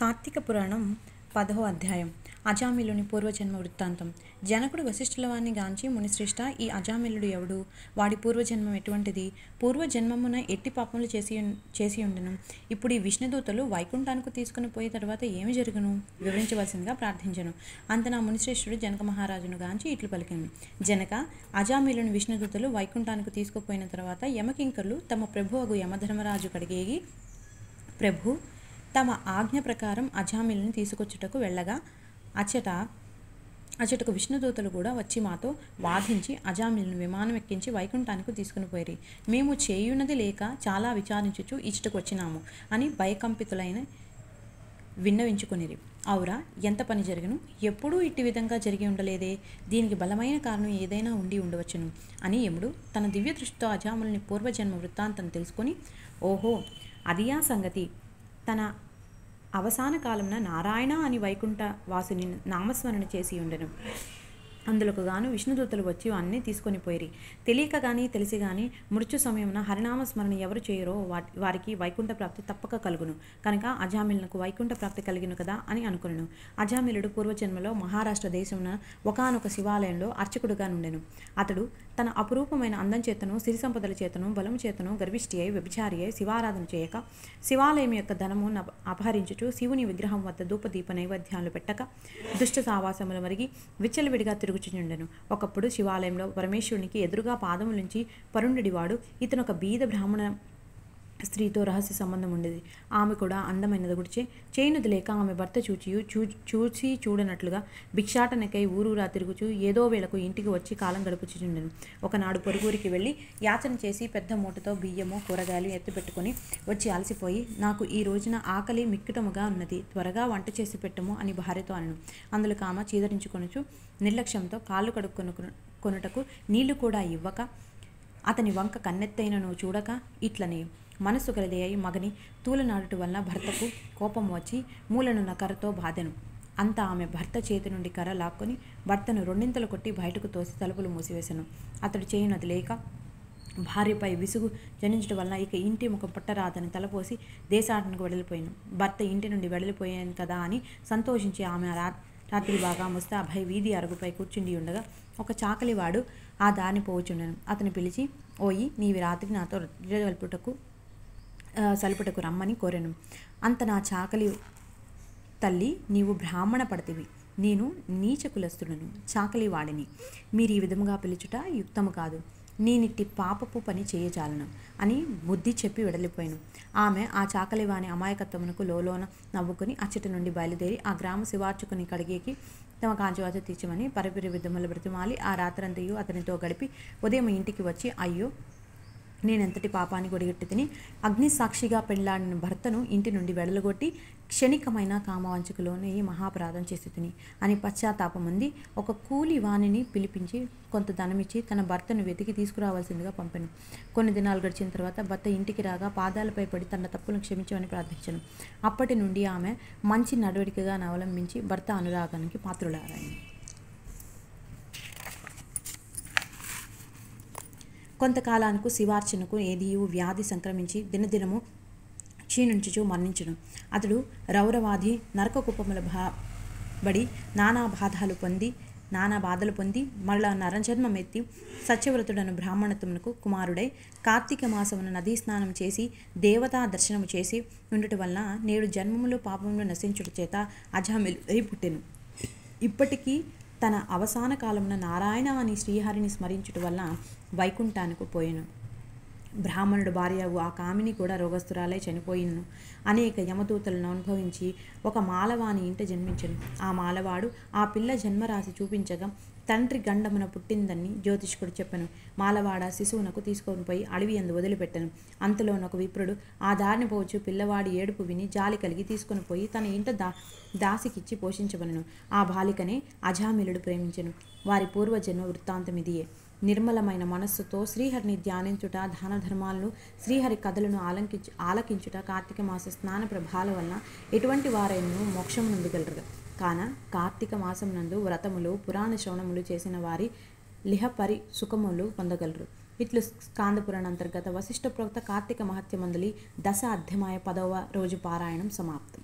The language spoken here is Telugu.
కార్తీక పురాణం 10వ అధ్యాయం. అజామిలుని పూర్వజన్మ వృత్తాంతం. జనకుడు వశిష్ఠుల వారిని గాంచి, మునిశ్రేష్ఠ, ఈ అజామిలుడు ఎవడు? వాడి పూర్వజన్మం ఎటువంటిది? పూర్వజన్మమున ఎట్టి పాపములు చేసి ఉండెను? ఇప్పుడు ఈ విష్ణుదూతలు వైకుంఠానికి తీసుకుని పోయే తర్వాత ఏమి జరుగును? వివరించవలసిందిగా ప్రార్థించెను. అంతనా మునిశ్రేష్ఠుడు జనక మహారాజును గాంచి ఇట్లు పలికెను. జనక, అజామిలుని విష్ణుదూతలు వైకుంఠానికి తీసుకుపోయిన తర్వాత యమకింకరులు తమ ప్రభువగు యమధర్మరాజు కడిగేగి, ప్రభు, తమ ఆజ్ఞ ప్రకారం అజామిలుని తీసుకొచ్చుటకు వెళ్ళగా అచ్చటకు విష్ణుదూతలు కూడా వచ్చి మాతో వాదించి అజామిలుని విమానం ఎక్కించి వైకుంఠానికి తీసుకుని పోయిరి. మేము చేయున్నది లేక చాలా విచారించుచు ఇచ్చటకు వచ్చినాము అని భయకంపితులైన విన్నవించుకునిరి. అవురా, ఎంత పని జరిగను? ఎప్పుడూ ఇట్టి విధంగా జరిగి ఉండలేదే. దీనికి బలమైన కారణం ఏదైనా ఉండి ఉండవచ్చును అని యముడు తన దివ్య దృష్టితో అజామిలుని పూర్వజన్మ వృత్తాంతం తెలుసుకొని, ఓహో, అదియా సంగతి. తన అవసాన కాలంన నారాయణ అని వైకుంఠ వాసుని నామస్మరణ చేసి ఉండెను. అందులకు గాను విష్ణుదూతలు వచ్చి అన్నీ తీసుకొని పోయిరి. తెలియక కానీ తెలిసి కానీ మృత్యు సమయమున హరినామస్మరణ ఎవరు చేయరో వారికి వైకుంఠ ప్రాప్తి తప్పక కలుగును. కనుక అజామిలునకు వైకుంఠ ప్రాప్తి కలిగిను కదా అని అనుకును. అజామిలుడు పూర్వజన్మలో మహారాష్ట్ర దేశమున ఒకానొక శివాలయంలో అర్చకుడుగా నుండెను. అతడు తన అపురూపమైన అందం చేతను, సిరి సంపదల చేతను, బలము చేతను గర్విష్ఠి అయి వ్యభిచారి అయి శివారాధన చేయక, శివాలయం యొక్క ధనము అపహరించుచు శివుని విగ్రహం వద్ద ధూపదీప నైవేద్యాలు పెట్టక, దుష్ట సావాసముల మరిగి విచ్చలవిడిగా తిరుగుచుండెను. ఒకప్పుడు శివాలయంలో పరమేశ్వరునికి ఎదురుగా పాదములుంచి పరుండెడివాడు. ఇతను ఒక బీద బ్రాహ్మణ స్త్రీతో రహస్య సంబంధం ఉండేది. ఆమె కూడా అందమైనది గుడిచే చేయనుది లేక ఆమె భర్త చూసి చూడనట్లుగా భిక్షాటనకై ఊరూరా తిరుగుచూ ఏదో వేళకు ఇంటికి వచ్చి కాలం గడుపుచుండెను. ఒకనాడు పొరుగురికి వెళ్ళి యాచన చేసి పెద్ద మూటతో బియ్యము కూరగాయలు ఎత్తిపెట్టుకుని వచ్చి అలసిపోయి, నాకు ఈ రోజున ఆకలి మిక్కుటముగా ఉన్నది, త్వరగా వంట చేసి పెట్టము అని భార్యతో అనను. అందులో ఆమె చీదరించుకొనుచు నిర్లక్ష్యంతో కాళ్ళు కడుక్కొనుటకు నీళ్లు కూడా ఇవ్వక, అతని వంక కన్నెత్తైనను చూడక ఇట్లనే మనస్సు గలదే అయి మగని తూలనాడుట వలన భర్తకు కోపం వచ్చి మూలనున్న కర్రతో బాధెను. అంతా ఆమె భర్త చేతి నుండి కర్ర లాక్కొని భర్తను రెండింతలు కొట్టి బయటకు తోసి తలుపులు మూసివేశాను. అతడు చేయునది లేక భార్యపై విసుగు జనించడం వలన ఇక ఇంటి ముఖం పట్టరాదని తలపోసి దేశాటనకు వెడలిపోయాను. భర్త ఇంటి నుండి వెడలిపోయాను కదా అని సంతోషించి ఆమె రాత్రి బాగా ముస్తాబై వీధి అరుగుపై కూర్చుండి ఉండగా ఒక చాకలివాడు ఆ దారిని పోవచుండెను. అతను పిలిచి, ఓయి, నీవి రాత్రి నాతో సలుపుటకు రమ్మని కోరెను. అంత నా చాకలి తల్లి, నీవు బ్రాహ్మణ పడతివి, నేను నీచ కులస్తుడను, చాకలి వాడిని. మీరు ఈ విధముగా పిలుచుట యుక్తము కాదు. నేనిట్టి పాపపు పని చేయజాలను అని బుద్ధి చెప్పి వెడలిపోయాను. ఆమె ఆ చాకలివాని అమాయకత్వమునకు లోలోన నవ్వుకుని అచ్చటి నుండి బయలుదేరి ఆ గ్రామ శివార్చకుని కడిగేకి తమ కాంచవాత తీర్చమని పరిపిరి విధముల బ్రతిమాలి ఆ రాత్రంతయు అతనితో గడిపి ఉదయం ఇంటికి వచ్చి, అయ్యో, నేనెంతటి పాపాన్ని గొడిగట్టి తిని అగ్ని సాక్షిగా పెళ్లాడిన భర్తను ఇంటి నుండి వెడలగొట్టి క్షణికమైన కామవంచకులోనే మహాపరాధం చేసి తిని అని పశ్చాత్తాపముంది ఒక కూలి వాణిని పిలిపించి కొంత ధనమిచ్చి తన భర్తను వెతికి తీసుకురావాల్సిందిగా పంపాను. కొన్ని దినాలు గడిచిన తర్వాత భర్త ఇంటికి రాగా పాదాలపై పడి తన తప్పులను క్షమించమని ప్రార్థించాను. అప్పటి నుండి ఆమె మంచి నడవడికగా అవలంబించి భర్త అనురాగానికి పాత్రులారాయి. కొంతకాలానికి శివార్చనకు ఏదియు వ్యాధి సంక్రమించి దినదినము క్షీణించుచు మరణించును. అతడు రౌరవాది నరక కుప్పముల బడి నానా బాధలు పొంది మరలా నరజన్మమెత్తి సత్యవ్రతుడను బ్రాహ్మణత్వమునకు కుమారుడై కార్తీక మాసమున నదీ స్నానం చేసి దేవతా దర్శనము చేసి ఉండుట వలన నేడు జన్మములు పాపములు నశించుట చేత అజామిలుడై పుట్టెను. ఇప్పటికీ తన అవసాన కాలమున నారాయణ అని శ్రీహరిని స్మరించుట వలన వైకుంఠానికి పోయెను. బ్రాహ్మణుడు భార్య ఆ కామిని కూడా రోగస్తురాలై చనిపోయిను. అనేక యమదూతలను అనుభవించి ఒక మాలవాని ఇంట జన్మించెను. ఆ మాలవాడు ఆ పిల్ల జన్మరాశి చూపించగా తండ్రి గండమున పుట్టిందని జ్యోతిష్కుడు చెప్పెను. మాలవాడ శిశువునకు తీసుకొని పోయి అడవి యందు వదిలిపెట్టెను. అంతలోనొక విప్రుడు ఆ దారిని పోవచ్చు పిల్లవాడి ఏడుపు విని జాలి కలిగి తీసుకొని పోయి తన ఇంట దాసికిచ్చి పోషించబడెను. ఆ బాలికనే అజామిలుడు ప్రేమించెను. వారి పూర్వజన్మ వృత్తాంతం ఇదియే. నిర్మలమైన మనస్సుతో శ్రీహరిని ధ్యానించుట, దాన ధర్మాలను, శ్రీహరి కథలను ఆలకించుట కార్తీక మాస స్నాన ప్రభావాల వలన ఎటువంటి వారైనను మోక్షం నందగలరు. కాన కార్తీక మాసం నందు వ్రతములు, పురాణ శ్రవణములు చేసిన వారి లిహపరి సుఖములు పొందగలరు. ఇట్లు స్కాందపురాణ అంతర్గత వశిష్ఠ ప్రోక్త కార్తీక మహత్యమందలి 10వ అధ్యాయ 10వ రోజు పారాయణం సమాప్తం.